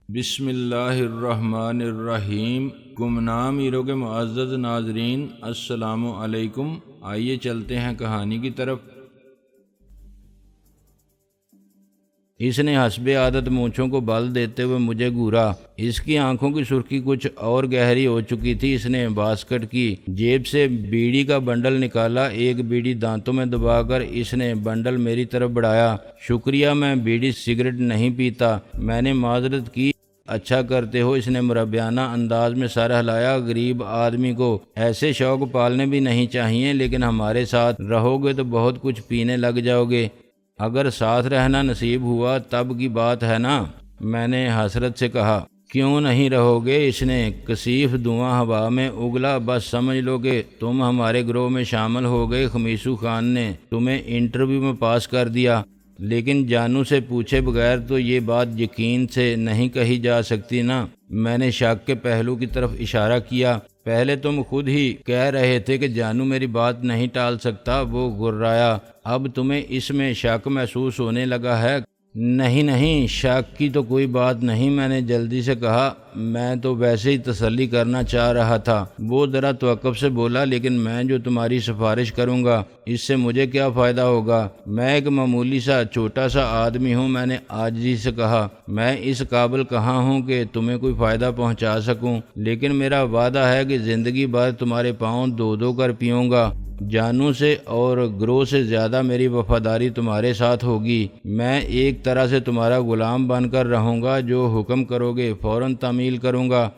بسم اللہ الرحمن الرحیم۔ گمنام ہیرو کے معزز ناظرین، السلام علیکم۔ آئیے چلتے ہیں کہانی کی طرف۔ اس نے حسب عادت مونچھوں کو بل دیتے ہوئے مجھے گھورا۔ اس کی آنکھوں کی سرخی کچھ اور گہری ہو چکی تھی۔ اس نے باسکٹ کی جیب سے بیڑی کا بنڈل نکالا۔ ایک بیڑی دانتوں میں دبا کر اس نے بنڈل میری طرف بڑھایا۔ شکریہ، میں بیڑی سگریٹ نہیں پیتا، میں نے معذرت کی۔ اچھا کرتے ہو، اس نے مربیانہ انداز میں سر ہلایا۔ غریب آدمی کو ایسے شوق پالنے بھی نہیں چاہیے، لیکن ہمارے ساتھ رہو گے تو بہت کچھ پینے لگ جاؤ گے۔ اگر ساتھ رہنا نصیب ہوا تب کی بات ہے نا، میں نے حسرت سے کہا۔ کیوں نہیں رہو گے؟ اس نے کثیف دھواں ہوا میں اگلا۔ بس سمجھ لو کہ تم ہمارے گروہ میں شامل ہو گئے۔ خمیسو خان نے تمہیں انٹرویو میں پاس کر دیا، لیکن جانو سے پوچھے بغیر تو یہ بات یقین سے نہیں کہی جا سکتی نا۔ میں نے شک کے پہلو کی طرف اشارہ کیا۔ پہلے تم خود ہی کہہ رہے تھے کہ جانو میری بات نہیں ٹال سکتا۔ وہ گھرایا۔ اب تمہیں اس میں شک محسوس ہونے لگا ہے؟ نہیں، شک کی تو کوئی بات نہیں، میں نے جلدی سے کہا۔ میں تو ویسے ہی تسلی کرنا چاہ رہا تھا۔ وہ ذرا توقف سے بولا، لیکن میں جو تمہاری سفارش کروں گا اس سے مجھے کیا فائدہ ہوگا؟ میں ایک معمولی سا چھوٹا سا آدمی ہوں، میں نے عاجزی سے کہا۔ میں اس قابل کہاں ہوں کہ تمہیں کوئی فائدہ پہنچا سکوں، لیکن میرا وعدہ ہے کہ زندگی بھر تمہارے پاؤں دو کر پیوں گا۔ جانو سے اور گروہ سے زیادہ میری وفاداری تمہارے ساتھ ہوگی۔ میں ایک طرح سے تمہارا غلام بن کر رہوں گا، جو حکم کرو گے فوراً تعمیل کروں گا۔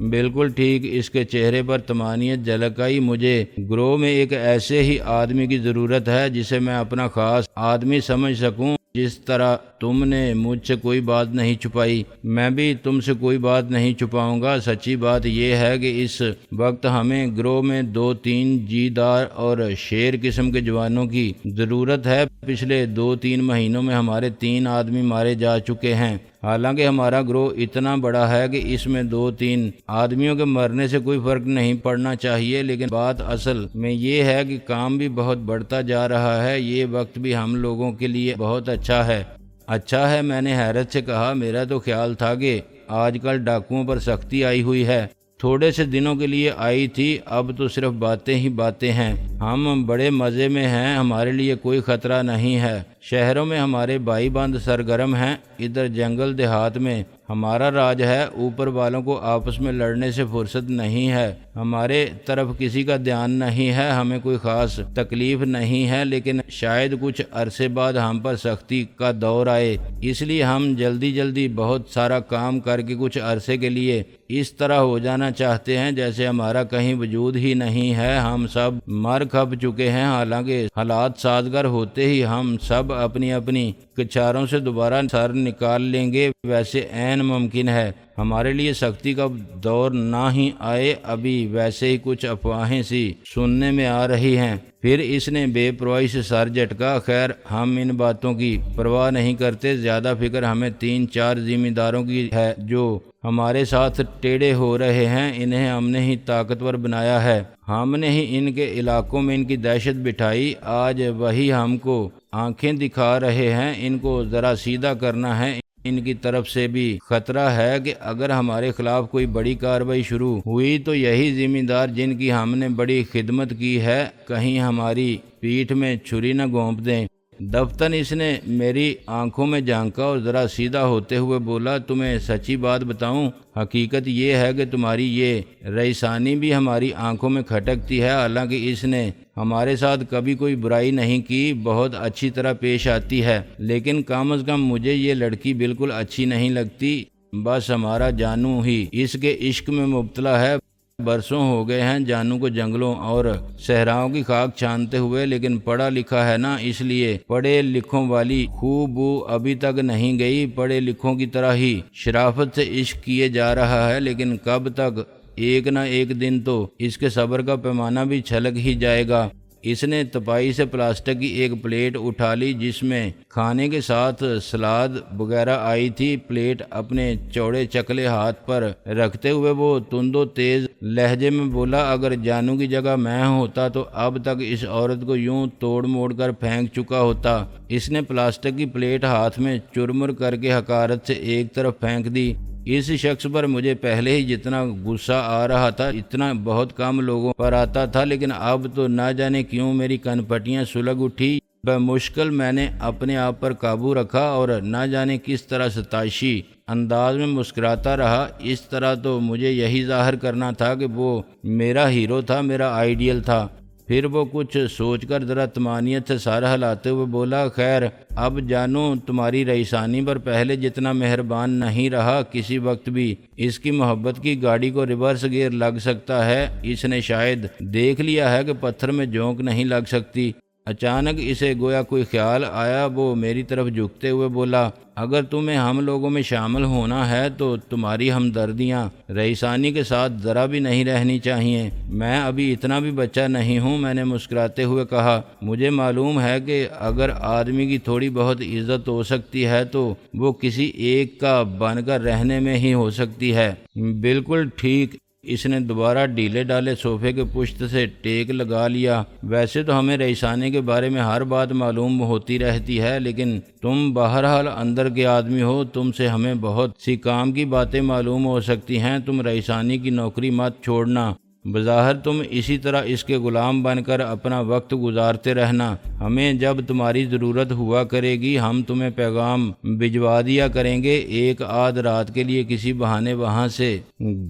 بالکل ٹھیک۔ اس کے چہرے پر طمانینت جھلک آئی۔ مجھے گروہ میں ایک ایسے ہی آدمی کی ضرورت ہے جسے میں اپنا خاص آدمی سمجھ سکوں۔ جس طرح تم نے مجھ سے کوئی بات نہیں چھپائی، میں بھی تم سے کوئی بات نہیں چھپاؤں گا۔ سچی بات یہ ہے کہ اس وقت ہمیں گروہ میں 2-3 جی دار اور شیر قسم کے جوانوں کی ضرورت ہے۔ پچھلے 2-3 مہینوں میں ہمارے 3 آدمی مارے جا چکے ہیں۔ حالانکہ ہمارا گروہ اتنا بڑا ہے کہ اس میں 2-3 آدمیوں کے مرنے سے کوئی فرق نہیں پڑنا چاہیے، لیکن بات اصل میں یہ ہے کہ کام بھی بہت بڑھتا جا رہا ہے۔ یہ وقت بھی ہم لوگوں کے لیے بہت اچھا ہے، میں نے حیرت سے کہا۔ میرا تو خیال تھا کہ آج کل ڈاکوؤں پر سختی آئی ہوئی ہے۔ تھوڑے سے دنوں کے لیے آئی تھی، اب تو صرف باتیں ہی باتیں ہیں۔ ہم بڑے مزے میں ہیں، ہمارے لیے کوئی خطرہ نہیں ہے۔ شہروں میں ہمارے بھائی بند سرگرم ہیں، ادھر جنگل دیہات میں ہمارا راج ہے۔ اوپر والوں کو آپس میں لڑنے سے فرصت نہیں ہے۔ ہمارے طرف کسی کا دھیان نہیں ہے۔ ہمیں کوئی خاص تکلیف نہیں ہے، لیکن شاید کچھ عرصے بعد ہم پر سختی کا دور آئے، اس لیے ہم جلدی بہت سارا کام کر کے کچھ عرصے کے لیے اس طرح ہو جانا چاہتے ہیں جیسے ہمارا کہیں وجود ہی نہیں ہے۔ ہم سب مر کھپ چکے ہیں، حالانکہ حالات سازگار ہوتے ہی ہم سب اپنی کچاروں سے دوبارہ سر نکال لیں گے۔ ویسے عین ممکن ہے ہمارے لیے سختی کا دور نہ ہی آئے۔ ابھی ویسے ہی کچھ افواہیں سی سننے میں آ رہی ہیں۔ پھر اس نے بے پرواہی سے سر جھٹکا۔ خیر، ہم ان باتوں کی پرواہ نہیں کرتے۔ زیادہ فکر ہمیں 3-4 ذمہ داروں کی ہے جو ہمارے ساتھ ٹیڑے ہو رہے ہیں۔ انہیں ہم نے ہی طاقتور بنایا ہے، ہم نے ہی ان کے علاقوں میں ان کی دہشت بٹھائی۔ آج وہی ہم کو آنکھیں دکھا رہے ہیں۔ ان کو ذرا سیدھا کرنا ہے۔ ان کی طرف سے بھی خطرہ ہے کہ اگر ہمارے خلاف کوئی بڑی کارروائی شروع ہوئی تو یہی ذمہ دار جن کی ہم نے بڑی خدمت کی ہے کہیں ہماری پیٹھ میں چھری نہ گھونپ دیں۔ دفتن اس نے میری آنکھوں میں جھانکا اور ذرا سیدھا ہوتے ہوئے بولا، تمہیں سچی بات بتاؤں، حقیقت یہ ہے کہ تمہاری یہ رئیسانی بھی ہماری آنکھوں میں کھٹکتی ہے۔ حالانکہ اس نے ہمارے ساتھ کبھی کوئی برائی نہیں کی، بہت اچھی طرح پیش آتی ہے، لیکن کم از کم مجھے یہ لڑکی بالکل اچھی نہیں لگتی۔ بس ہمارا جانو ہی اس کے عشق میں مبتلا ہے۔ برسوں ہو گئے ہیں جانو کو جنگلوں اور صحراؤں کی خاک چھانتے ہوئے، لیکن پڑھا لکھا ہے نا، اس لیے پڑھے لکھوں والی خوبو ابھی تک نہیں گئی۔ پڑھے لکھوں کی طرح ہی شرافت سے عشق کیے جا رہا ہے، لیکن کب تک؟ ایک نہ ایک دن تو اس کے صبر کا پیمانہ بھی چھلک ہی جائے گا۔ اس نے تپائی سے پلاسٹک کی ایک پلیٹ اٹھا لی جس میں کھانے کے ساتھ سلاد وغیرہ آئی تھی۔ پلیٹ اپنے چوڑے چکلے ہاتھ پر رکھتے ہوئے وہ تند و تیز لہجے میں بولا، اگر جانو کی جگہ میں ہوتا تو اب تک اس عورت کو یوں توڑ موڑ کر پھینک چکا ہوتا۔ اس نے پلاسٹک کی پلیٹ ہاتھ میں چرمر کر کے حقارت سے ایک طرف پھینک دی۔ اس شخص پر مجھے پہلے ہی جتنا غصہ آ رہا تھا اتنا بہت کم لوگوں پر آتا تھا، لیکن اب تو نہ جانے کیوں میری کنپٹیاں سلگ اٹھی۔ بمشکل میں نے اپنے آپ پر قابو رکھا اور نہ جانے کس طرح ستائشی انداز میں مسکراتا رہا۔ اس طرح تو مجھے یہی ظاہر کرنا تھا کہ وہ میرا ہیرو تھا، میرا آئیڈیل تھا۔ پھر وہ کچھ سوچ کر ذرا طمانینت سے سر ہلاتے ہوئے بولا، خیر اب جانو تمہاری رئیسانی پر پہلے جتنا مہربان نہیں رہا، کسی وقت بھی اس کی محبت کی گاڑی کو ریورس گیئر لگ سکتا ہے۔ اس نے شاید دیکھ لیا ہے کہ پتھر میں جھونک نہیں لگ سکتی۔ اچانک اسے گویا کوئی خیال آیا، وہ میری طرف جھکتے ہوئے بولا، اگر تمہیں ہم لوگوں میں شامل ہونا ہے تو تمہاری ہمدردیاں رئیسانی کے ساتھ ذرا بھی نہیں رہنی چاہیے۔ میں ابھی اتنا بھی بچہ نہیں ہوں، میں نے مسکراتے ہوئے کہا۔ مجھے معلوم ہے کہ اگر آدمی کی تھوڑی بہت عزت ہو سکتی ہے تو وہ کسی ایک کا بن کر رہنے میں ہی ہو سکتی ہے۔ بالکل ٹھیک، اس نے دوبارہ ڈھیلے ڈالے صوفے کے پشت سے ٹیک لگا لیا۔ ویسے تو ہمیں رئیسانے کے بارے میں ہر بات معلوم ہوتی رہتی ہے، لیکن تم بہرحال اندر کے آدمی ہو، تم سے ہمیں بہت سی کام کی باتیں معلوم ہو سکتی ہیں۔ تم رئیسانی کی نوکری مت چھوڑنا، بظاہر تم اسی طرح اس کے غلام بن کر اپنا وقت گزارتے رہنا۔ ہمیں جب تمہاری ضرورت ہوا کرے گی ہم تمہیں پیغام بھجوا دیا کریں گے۔ ایک آدھ رات کے لیے کسی بہانے وہاں سے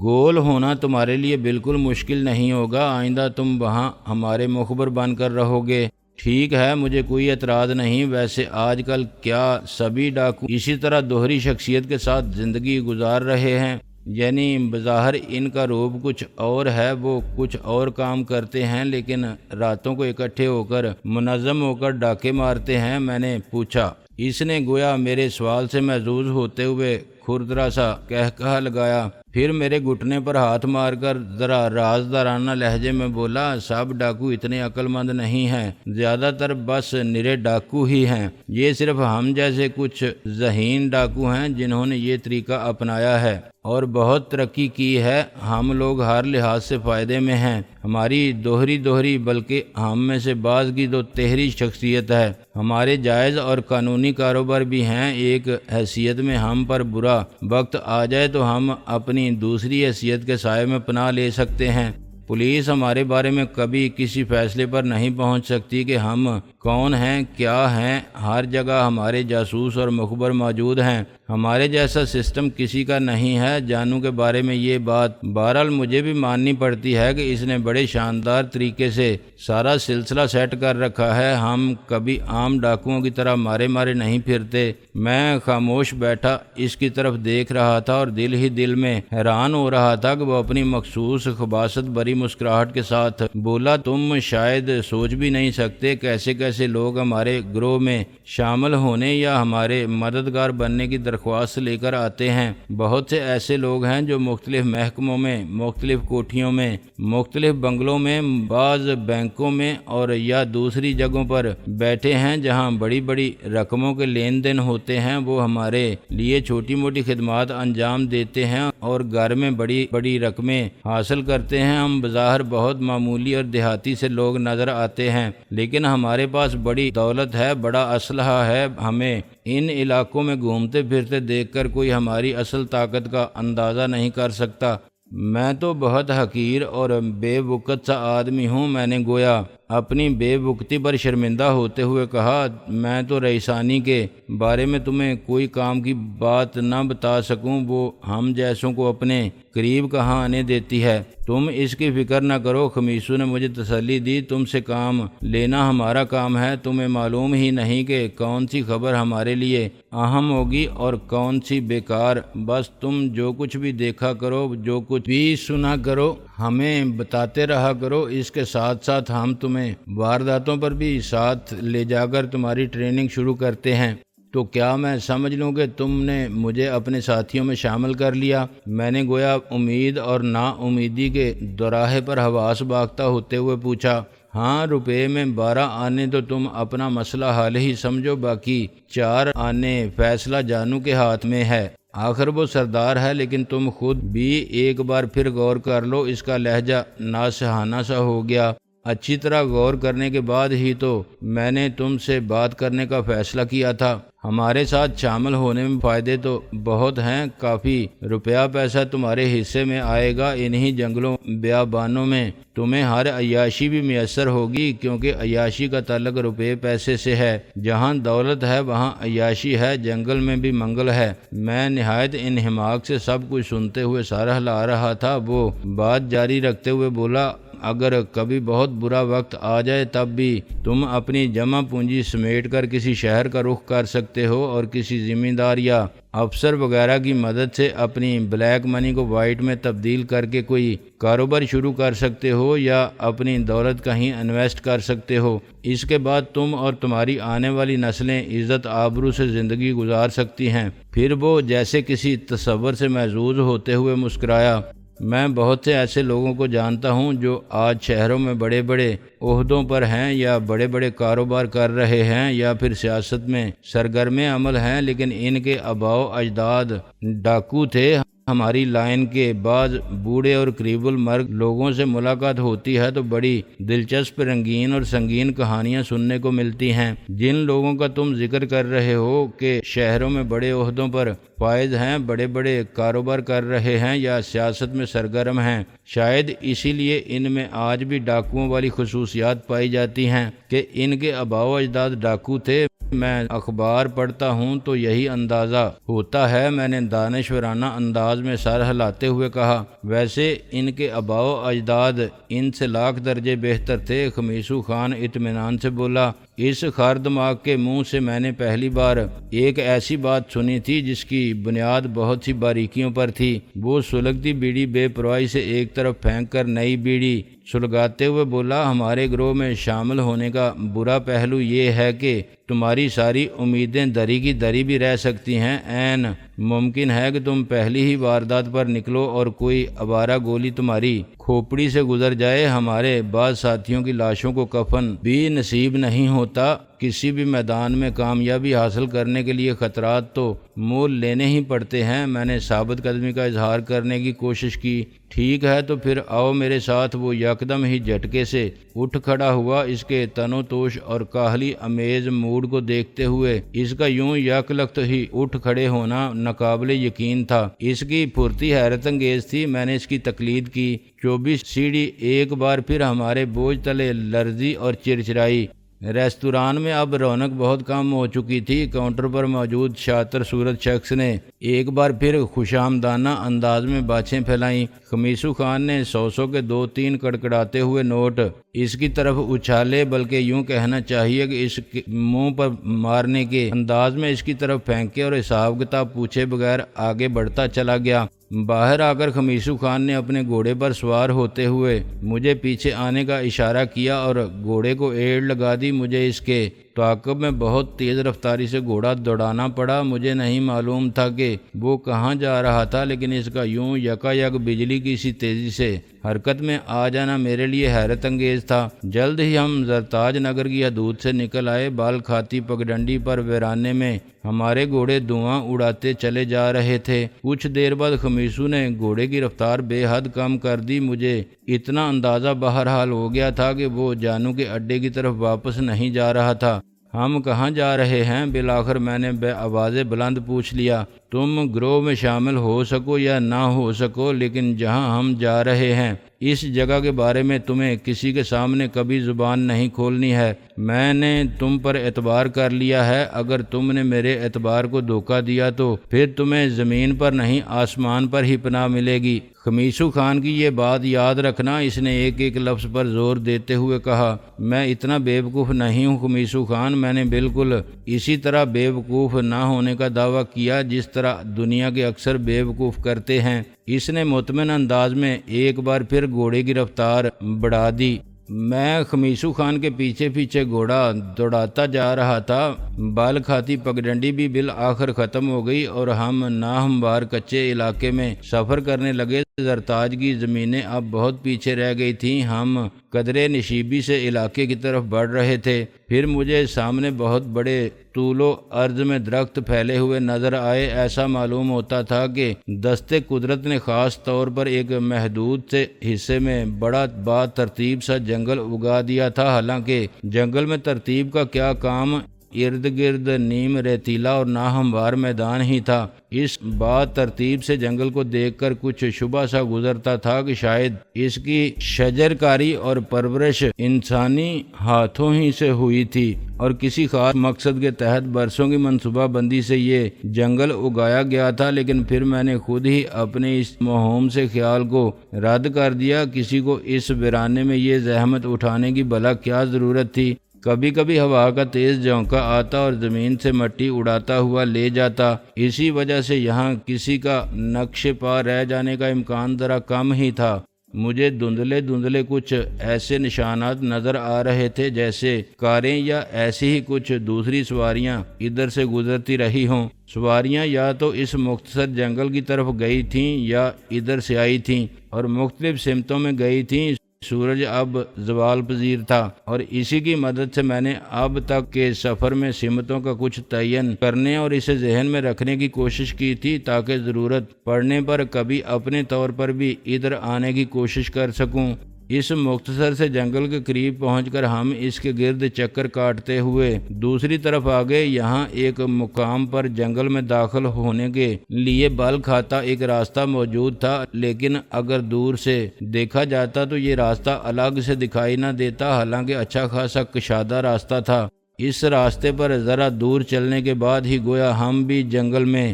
گول ہونا تمہارے لیے بالکل مشکل نہیں ہوگا۔ آئندہ تم وہاں ہمارے مخبر بن کر رہو گے۔ ٹھیک ہے، مجھے کوئی اعتراض نہیں۔ ویسے آج کل کیا سبھی ڈاکو اسی طرح دوہری شخصیت کے ساتھ زندگی گزار رہے ہیں؟ یعنی بظاہر ان کا روب کچھ اور ہے، وہ کچھ اور کام کرتے ہیں لیکن راتوں کو اکٹھے ہو کر منظم ہو کر ڈاکے مارتے ہیں؟ میں نے پوچھا۔ اس نے گویا میرے سوال سے محظوظ ہوتے ہوئے کھردرا سا قہقہہ لگایا، پھر میرے گھٹنے پر ہاتھ مار کر ذرا رازدارانہ لہجے میں بولا، سب ڈاکو اتنے عقل مند نہیں ہیں، زیادہ تر بس نرے ڈاکو ہی ہیں۔ یہ صرف ہم جیسے کچھ ذہین ڈاکو ہیں جنہوں نے یہ طریقہ اپنایا ہے اور بہت ترقی کی ہے۔ ہم لوگ ہر لحاظ سے فائدے میں ہیں۔ ہماری دوہری بلکہ ہم میں سے بعض کی تو تہری شخصیت ہے۔ ہمارے جائز اور قانونی کاروبار بھی ہیں۔ ایک حیثیت میں ہم پر برا وقت آ جائے تو ہم اپنی دوسری حیثیت کے سائے میں پناہ لے سکتے ہیں۔ پولیس ہمارے بارے میں کبھی کسی فیصلے پر نہیں پہنچ سکتی کہ ہم کون ہیں، کیا ہیں۔ ہر جگہ ہمارے جاسوس اور مخبر موجود ہیں۔ ہمارے جیسا سسٹم کسی کا نہیں ہے۔ جانو کے بارے میں یہ بات بہرحال مجھے بھی ماننی پڑتی ہے کہ اس نے بڑے شاندار طریقے سے سارا سلسلہ سیٹ کر رکھا ہے۔ ہم کبھی عام ڈاکوؤں کی طرح مارے نہیں پھرتے۔ میں خاموش بیٹھا اس کی طرف دیکھ رہا تھا اور دل ہی دل میں حیران ہو رہا تھا کہ وہ اپنی مخصوص خباثت بری مسکراہٹ کے ساتھ بولا، تم شاید سوچ بھی نہیں سکتے کیسے کیسے لوگ ہمارے گروہ میں شامل ہونے یا ہمارے مددگار بننے کی درخواست لے کر آتے ہیں۔ بہت سے ایسے لوگ ہیں جو مختلف محکموں میں، مختلف کوٹھیوں میں، مختلف بنگلوں میں، بعض بینکوں میں اور یا دوسری جگہوں پر بیٹھے ہیں جہاں بڑی بڑی رقموں کے لین دین ہوتے ہیں۔ وہ ہمارے لیے چھوٹی موٹی خدمات انجام دیتے ہیں اور گھر میں بڑی بڑی رقمیں حاصل کرتے ہیں۔ ہم بظاہر بہت معمولی اور دیہاتی سے لوگ نظر آتے ہیں، لیکن ہمارے پاس بڑی دولت ہے، بڑا اسلحہ ہے۔ ہمیں ان علاقوں میں گھومتے پھرتے دیکھ کر کوئی ہماری اصل طاقت کا اندازہ نہیں کر سکتا۔ میں تو بہت حقیر اور بے وقت سا آدمی ہوں۔ میں نے گویا اپنی بے وقتی پر شرمندہ ہوتے ہوئے کہا، میں تو رئیسانی کے بارے میں تمہیں کوئی کام کی بات نہ بتا سکوں، وہ ہم جیسوں کو اپنے قریب کہاں آنے دیتی ہے۔ تم اس کی فکر نہ کرو، خمیسو نے مجھے تسلی دی، تم سے کام لینا ہمارا کام ہے۔ تمہیں معلوم ہی نہیں کہ کون سی خبر ہمارے لیے اہم ہوگی اور کون سی بیکار۔ بس تم جو کچھ بھی دیکھا کرو، جو کچھ بھی سنا کرو، ہمیں بتاتے رہا کرو۔ اس کے ساتھ ساتھ ہم تمہیں وارداتوں پر بھی ساتھ لے جا کر تمہاری ٹریننگ شروع کرتے ہیں۔ تو کیا میں سمجھ لوں کہ تم نے مجھے اپنے ساتھیوں میں شامل کر لیا؟ میں نے گویا امید اور نا امیدی کے دوراہے پر حواس باختہ ہوتے ہوئے پوچھا۔ ہاں، روپے میں 12 آنے تو تم اپنا مسئلہ حل ہی سمجھو، باقی 4 آنے فیصلہ جانو کے ہاتھ میں ہے۔ آخر وہ سردار ہے، لیکن تم خود بھی ایک بار پھر غور کر لو، اس کا لہجہ ناصحانہ سا ہو گیا۔ اچھی طرح غور کرنے کے بعد ہی تو میں نے تم سے بات کرنے کا فیصلہ کیا تھا۔ ہمارے ساتھ شامل ہونے میں فائدے تو بہت ہیں، کافی روپیہ پیسہ تمہارے حصے میں آئے گا، انہی جنگلوں بیابانوں میں تمہیں ہر عیاشی بھی میسر ہوگی، کیونکہ عیاشی کا تعلق روپے پیسے سے ہے۔ جہاں دولت ہے وہاں عیاشی ہے، جنگل میں بھی منگل ہے۔ میں نہایت انہماک سے سب کچھ سنتے ہوئے سر ہلا رہا تھا۔ وہ بات جاری رکھتے ہوئے بولا، اگر کبھی بہت برا وقت آ جائے تب بھی تم اپنی جمع پونجی سمیٹ کر کسی شہر کا رخ کر سکتے ہو اور کسی زمیندار یا افسر وغیرہ کی مدد سے اپنی بلیک منی کو وائٹ میں تبدیل کر کے کوئی کاروبار شروع کر سکتے ہو یا اپنی دولت کہیں انویسٹ کر سکتے ہو۔ اس کے بعد تم اور تمہاری آنے والی نسلیں عزت آبرو سے زندگی گزار سکتی ہیں۔ پھر وہ جیسے کسی تصور سے محظوظ ہوتے ہوئے مسکرایا۔ میں بہت سے ایسے لوگوں کو جانتا ہوں جو آج شہروں میں بڑے بڑے عہدوں پر ہیں یا بڑے بڑے کاروبار کر رہے ہیں یا پھر سیاست میں سرگرم عمل ہیں، لیکن ان کے آباء و اجداد ڈاکو تھے۔ ہماری لائن کے بعض بوڑھے اور قریب المرگ لوگوں سے ملاقات ہوتی ہے تو بڑی دلچسپ، رنگین اور سنگین کہانیاں سننے کو ملتی ہیں۔ جن لوگوں کا تم ذکر کر رہے ہو کہ شہروں میں بڑے عہدوں پر فائز ہیں، بڑے بڑے کاروبار کر رہے ہیں یا سیاست میں سرگرم ہیں، شاید اسی لیے ان میں آج بھی ڈاکوؤں والی خصوصیات پائی جاتی ہیں کہ ان کے آباء و اجداد ڈاکو تھے۔ میں اخبار پڑھتا ہوں تو یہی اندازہ ہوتا ہے۔ میں نے دانشورانہ انداز میں سر ہلاتے ہوئے کہا، ویسے ان کے آباء و اجداد ان سے لاکھ درجے بہتر تھے۔ خمیسو خان اطمینان سے بولا، اس خر دماغ کے منہ سے میں نے پہلی بار ایک ایسی بات سنی تھی جس کی بنیاد بہت سی باریکیوں پر تھی۔ وہ سلگتی بیڑی بے پرواہی سے ایک طرف پھینک کر نئی بیڑی سلگاتے ہوئے بولا، ہمارے گروہ میں شامل ہونے کا برا پہلو یہ ہے کہ تمہاری ساری امیدیں دری کی دری بھی رہ سکتی ہیں۔ عین ممکن ہے کہ تم پہلی ہی واردات پر نکلو اور کوئی آوارہ گولی تمہاری کھوپڑی سے گزر جائے۔ ہمارے بعض ساتھیوں کی لاشوں کو کفن بھی نصیب نہیں ہوتا۔ کسی بھی میدان میں کامیابی حاصل کرنے کے لیے خطرات تو مول لینے ہی پڑتے ہیں۔ میں نے ثابت قدمی کا اظہار کرنے کی کوشش کی۔ ٹھیک ہے تو پھر آؤ میرے ساتھ۔ وہ یکدم ہی جھٹکے سے اٹھ کھڑا ہوا۔ اس کے تن و توش اور کاہلی امیز موڈ کو دیکھتے ہوئے اس کا یوں یک لخت ہی اٹھ کھڑے ہونا ناقابل یقین تھا۔ اس کی پھرتی حیرت انگیز تھی۔ میں نے اس کی تقلید کی۔ 24 سیڑھی ایک بار پھر ہمارے بوجھ تلے لرزی اور چرچرائی۔ ریستوران میں اب رونق بہت کم ہو چکی تھی۔ کاؤنٹر پر موجود شاطر صورت شخص نے ایک بار پھر خوشامدانہ انداز میں باتیں پھیلائیں۔ خمیسو خان نے 100 کے 2-3 کڑکڑاتے ہوئے نوٹ اس کی طرف اچھالے، بلکہ یوں کہنا چاہیے کہ اس کے منہ پر مارنے کے انداز میں اس کی طرف پھینکے اور حساب کتاب پوچھے بغیر آگے بڑھتا چلا گیا۔ باہر آ کر خمیسو خان نے اپنے گھوڑے پر سوار ہوتے ہوئے مجھے پیچھے آنے کا اشارہ کیا اور گھوڑے کو ایڑ لگا دی۔ مجھے اس کے تعاقب میں بہت تیز رفتاری سے گھوڑا دوڑانا پڑا۔ مجھے نہیں معلوم تھا کہ وہ کہاں جا رہا تھا، لیکن اس کا یوں یکایک بجلی کی سی تیزی سے حرکت میں آ جانا میرے لیے حیرت انگیز تھا۔ جلد ہی ہم زرتاج نگر کی حدود سے نکل آئے۔ بال کھاتی پگڈنڈی پر ویرانے میں ہمارے گھوڑے دھواں اڑاتے چلے جا رہے تھے۔ کچھ دیر بعد خمیسو نے گھوڑے کی رفتار بے حد کم کر دی۔ مجھے اتنا اندازہ بہرحال ہو گیا تھا کہ وہ جانو کے اڈے کی طرف واپس نہیں جا رہا تھا۔ ہم کہاں جا رہے ہیں؟ بالآخر میں نے بے آواز بلند پوچھ لیا۔ تم گروہ میں شامل ہو سکو یا نہ ہو سکو، لیکن جہاں ہم جا رہے ہیں اس جگہ کے بارے میں تمہیں کسی کے سامنے کبھی زبان نہیں کھولنی ہے۔ میں نے تم پر اعتبار کر لیا ہے۔ اگر تم نے میرے اعتبار کو دھوکہ دیا تو پھر تمہیں زمین پر نہیں آسمان پر ہی پناہ ملے گی۔ خمیسو خان کی یہ بات یاد رکھنا، اس نے ایک ایک لفظ پر زور دیتے ہوئے کہا۔ میں اتنا بیوقوف نہیں ہوں خمیسو خان۔ میں نے بالکل اسی طرح بیوقوف نہ ہونے کا دعویٰ کیا جس طرح دنیا کے اکثر بیوقوف کرتے ہیں۔ اس نے مطمئن انداز میں ایک بار پھر گھوڑے کی رفتار بڑھا دی۔ میں خمیسو خان کے پیچھے پیچھے گھوڑا دوڑاتا جا رہا تھا۔ بال کھاتی پگڈنڈی بھی بالآخر ختم ہو گئی اور ہم ناہموار کچے علاقے میں سفر کرنے لگے۔ زرتاج کی زمینیں اب بہت پیچھے رہ گئی تھیں۔ ہم قدرے نشیبی سے علاقے کی طرف بڑھ رہے تھے۔ پھر مجھے سامنے بہت بڑے طول و عرض میں درخت پھیلے ہوئے نظر آئے۔ ایسا معلوم ہوتا تھا کہ دست قدرت نے خاص طور پر ایک محدود سے حصے میں بڑا با ترتیب سا جنگل اگا دیا تھا۔ حالانکہ جنگل میں ترتیب کا کیا کام، ارد گرد نیم ریتیلا اور ناہموار میدان ہی تھا۔ اس با ترتیب سے جنگل کو دیکھ کر کچھ شبہ سا گزرتا تھا کہ شاید اس کی شجر کاری اور پرورش انسانی ہاتھوں ہی سے ہوئی تھی، اور کسی خاص مقصد کے تحت برسوں کی منصوبہ بندی سے یہ جنگل اگایا گیا تھا۔ لیکن پھر میں نے خود ہی اپنے اس موہوم سے خیال کو رد کر دیا۔ کسی کو اس ویرانے میں یہ زحمت اٹھانے کی بھلا کیا ضرورت تھی؟ کبھی کبھی ہوا کا تیز جھونکا آتا اور زمین سے مٹی اڑاتا ہوا لے جاتا۔ اسی وجہ سے یہاں کسی کا نقش پا رہ جانے کا امکان ذرا کم ہی تھا۔ مجھے دھندلے کچھ ایسے نشانات نظر آ رہے تھے جیسے کاریں یا ایسی ہی کچھ دوسری سواریاں ادھر سے گزرتی رہی ہوں۔ سواریاں یا تو اس مختصر جنگل کی طرف گئی تھیں یا ادھر سے آئی تھیں اور مختلف سمتوں میں گئی تھیں۔ سورج اب زوال پذیر تھا، اور اسی کی مدد سے میں نے اب تک کے سفر میں سمتوں کا کچھ تعین کرنے اور اسے ذہن میں رکھنے کی کوشش کی تھی، تاکہ ضرورت پڑنے پر کبھی اپنے طور پر بھی ادھر آنے کی کوشش کر سکوں۔ اس مختصر سے جنگل کے قریب پہنچ کر ہم اس کے گرد چکر کاٹتے ہوئے دوسری طرف آگے۔ یہاں ایک مقام پر جنگل میں داخل ہونے کے لیے بل کھاتا ایک راستہ موجود تھا، لیکن اگر دور سے دیکھا جاتا تو یہ راستہ الگ سے دکھائی نہ دیتا، حالانکہ اچھا خاصا کشادہ راستہ تھا۔ اس راستے پر ذرا دور چلنے کے بعد ہی گویا ہم بھی جنگل میں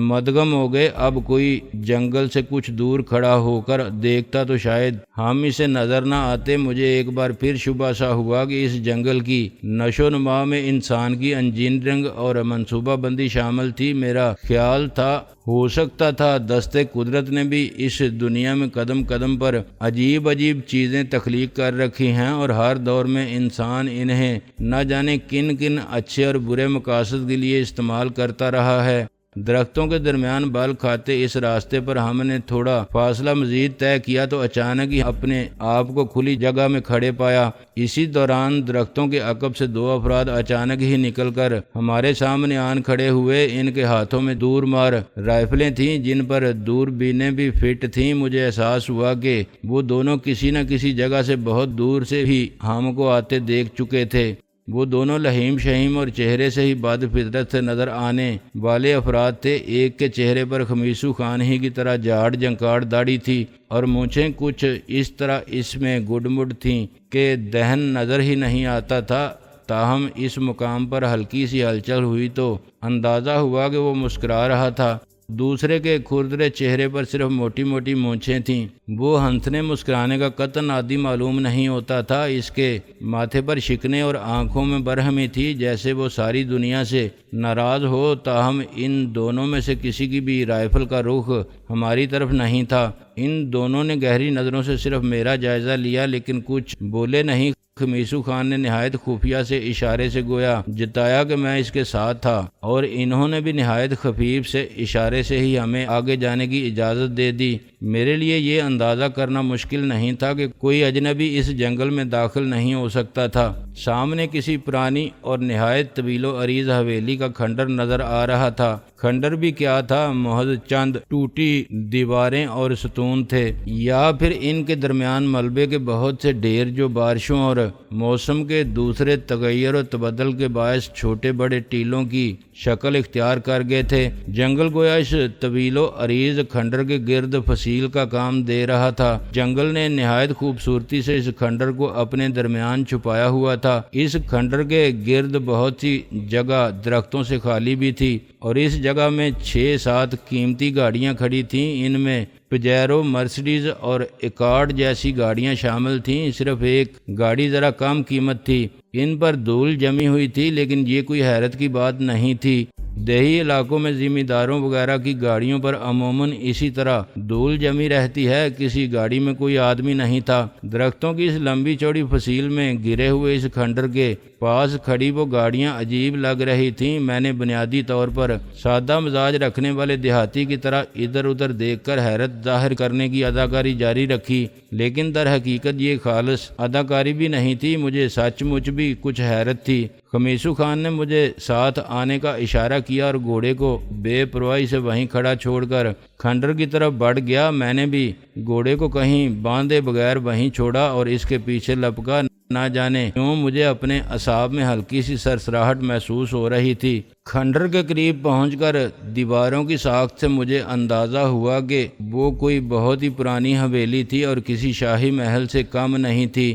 مدغم ہو گئے۔ اب کوئی جنگل سے کچھ دور کھڑا ہو کر دیکھتا تو شاید ہم اسے نظر نہ آتے۔ مجھے ایک بار پھر شبہ سا ہوا کہ اس جنگل کی نشو نما میں انسان کی انجینئرنگ اور منصوبہ بندی شامل تھی۔ میرا خیال تھا ہو سکتا تھا دست قدرت نے بھی اس دنیا میں قدم قدم پر عجیب چیزیں تخلیق کر رکھی ہیں، اور ہر دور میں انسان انہیں نہ جانے کن کن اچھے اور برے مقاصد کے لیے استعمال کرتا رہا ہے۔ درختوں کے درمیان بل کھاتے اس راستے پر ہم نے تھوڑا فاصلہ مزید طے کیا تو اچانک ہی اپنے آپ کو کھلی جگہ میں کھڑے پایا۔ اسی دوران درختوں کے عقب سے دو افراد اچانک ہی نکل کر ہمارے سامنے آن کھڑے ہوئے۔ ان کے ہاتھوں میں دور مار رائفلیں تھیں جن پر دور بینیں بھی فٹ تھیں۔ مجھے احساس ہوا کہ وہ دونوں کسی نہ کسی جگہ سے بہت دور سے ہی ہم کو آتے دیکھ چکے تھے۔ وہ دونوں لہیم شہیم اور چہرے سے ہی بد فطرت سے نظر آنے والے افراد تھے۔ ایک کے چہرے پر خمیسو خان ہی کی طرح جھاڑ جھنکاڑ داڑھی تھی اور مونچھیں کچھ اس طرح اس میں گڈ مڈ تھیں کہ دہن نظر ہی نہیں آتا تھا۔ تاہم اس مقام پر ہلکی سی ہلچل ہوئی تو اندازہ ہوا کہ وہ مسکرا رہا تھا۔ دوسرے کے کھردرے چہرے پر صرف موٹی موٹی مونچھیں تھیں۔ وہ ہنسنے مسکرانے کا قطعاً عادی معلوم نہیں ہوتا تھا۔ اس کے ماتھے پر شکنیں اور آنکھوں میں برہمی تھی، جیسے وہ ساری دنیا سے ناراض ہو۔ تاہم ان دونوں میں سے کسی کی بھی رائفل کا رخ ہماری طرف نہیں تھا۔ ان دونوں نے گہری نظروں سے صرف میرا جائزہ لیا، لیکن کچھ بولے نہیں۔ خمیسو خان نے نہایت خفیہ سے اشارے سے گویا جتایا کہ میں اس کے ساتھ تھا، اور انہوں نے بھی نہایت خفیف سے اشارے سے ہی ہمیں آگے جانے کی اجازت دے دی۔ میرے لیے یہ اندازہ کرنا مشکل نہیں تھا کہ کوئی اجنبی اس جنگل میں داخل نہیں ہو سکتا تھا۔ سامنے کسی پرانی اور نہایت طویل و عریض حویلی کا کھنڈر نظر آ رہا تھا۔ کھنڈر بھی کیا تھا، محض چند ٹوٹی دیواریں اور ستون تھے، یا پھر ان کے درمیان ملبے کے بہت سے ڈھیر جو بارشوں اور موسم کے دوسرے تغیر و تبدل کے باعث چھوٹے بڑے ٹیلوں کی شکل اختیار کر گئے تھے۔ جنگل گویا اس طویل و عریض کھنڈر کے گرد فصیل کا کام دے رہا تھا۔ جنگل نے نہایت خوبصورتی سے اس کھنڈر کو اپنے درمیان چھپایا ہوا تھا۔ اس کھنڈر کے گرد بہت سی جگہ درختوں سے خالی بھی تھی، اور اس جگہ میں 6-7 قیمتی گاڑیاں کھڑی تھیں۔ ان میں پجیرو، مرسڈیز اور ایکارڈ جیسی گاڑیاں شامل تھیں۔ صرف ایک گاڑی ذرا کم قیمت تھی۔ ان پر دھول جمی ہوئی تھی، لیکن یہ کوئی حیرت کی بات نہیں تھی۔ دیہی علاقوں میں زمینداروں وغیرہ کی گاڑیوں پر عموماً اسی طرح دھول جمی رہتی ہے۔ کسی گاڑی میں کوئی آدمی نہیں تھا۔ درختوں کی اس لمبی چوڑی فصیل میں گرے ہوئے اس کھنڈر کے پاس کھڑی وہ گاڑیاں عجیب لگ رہی تھیں۔ میں نے بنیادی طور پر سادہ مزاج رکھنے والے دیہاتی کی طرح ادھر ادھر دیکھ کر حیرت ظاہر کرنے کی اداکاری جاری رکھی، لیکن در حقیقت یہ خالص اداکاری بھی نہیں تھی، مجھے سچ مچ بھی کچھ حیرت تھی۔ خمیسو خان نے مجھے ساتھ آنے کا اشارہ کیا اور گھوڑے کو بے پرواہی سے وہیں کھڑا چھوڑ کر کھنڈر کی طرف بڑھ گیا۔ میں نے بھی گھوڑے کو کہیں باندھے بغیر وہیں چھوڑا اور اس کے پیچھے لپکا۔ نہ جانے کیوں مجھے اپنے اعصاب میں ہلکی سی سرسراہٹ محسوس ہو رہی تھی۔ کھنڈر کے قریب پہنچ کر دیواروں کی ساخت سے مجھے اندازہ ہوا کہ وہ کوئی بہت ہی پرانی حویلی تھی اور کسی شاہی محل سے کم نہیں تھی۔